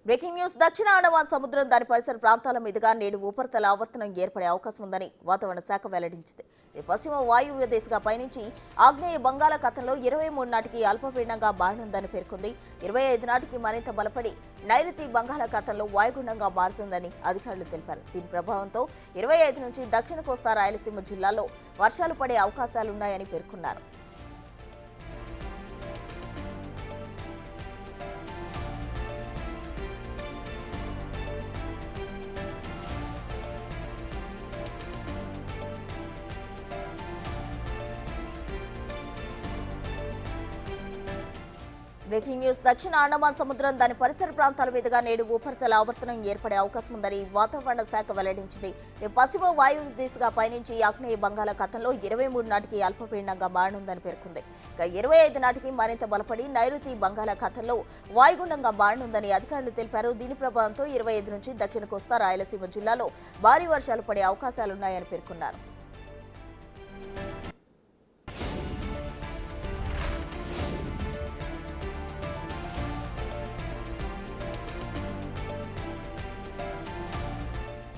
Breaking news దక్షిణ అండమాన్ సముద్రం దాని పరిసర ప్రాంతాల మీదుగా నేడు ఉపరితల ఆవర్తనం ఏర్పడే అవకాశం ఉందని వాతావరణ శాఖ వెల్లడించింది. పశ్చిమ వాయువ్య దిశగా పయనించి ఆగ్నేయ బంగాళాఖాతంలో 23 నాటికి అల్పపీడనంగా మారనుందని పేర్కొంది. 25 నాటికి మరింత బలపడి నైరుతి బంగాళాఖాతంలో వాయుగుండంగా మారుతుందని అధికారులు తెలిపారు. దీని ప్రభావంతో 25 నుంచి దక్షిణ కోస్తా రాయలసీమ జిల్లాల్లో వర్షాలు పడే అవకాశాలున్నాయని పేర్కొన్నారు. బ్రేకింగ్ న్యూస్ దక్షిణ అండమాన్ సముద్రం దాని పరిసర ప్రాంతాల మీదుగా నేడు ఉపరితల ఆవర్తనం ఏర్పడే అవకాశం ఉందని వాతావరణ శాఖ వెల్లడించింది. పశ్చిమ వాయువ్య దిశగా పయనించి ఆగ్నేయ బంగాళాఖాతంలో 23 నాటికి అల్పపీడనంగా మారనుందని పేర్కొంది. 25 నాటికి మరింత బలపడి నైరుతి బంగాళాఖాతంలో వాయుగుండంగా మారనుందని అధికారులు తెలిపారు. దీని ప్రభావంతో 25 నుంచి దక్షిణ కోస్తా రాయలసీమ జిల్లాలో భారీ వర్షాలు పడే అవకాశాలున్నాయని పేర్కొన్నారు.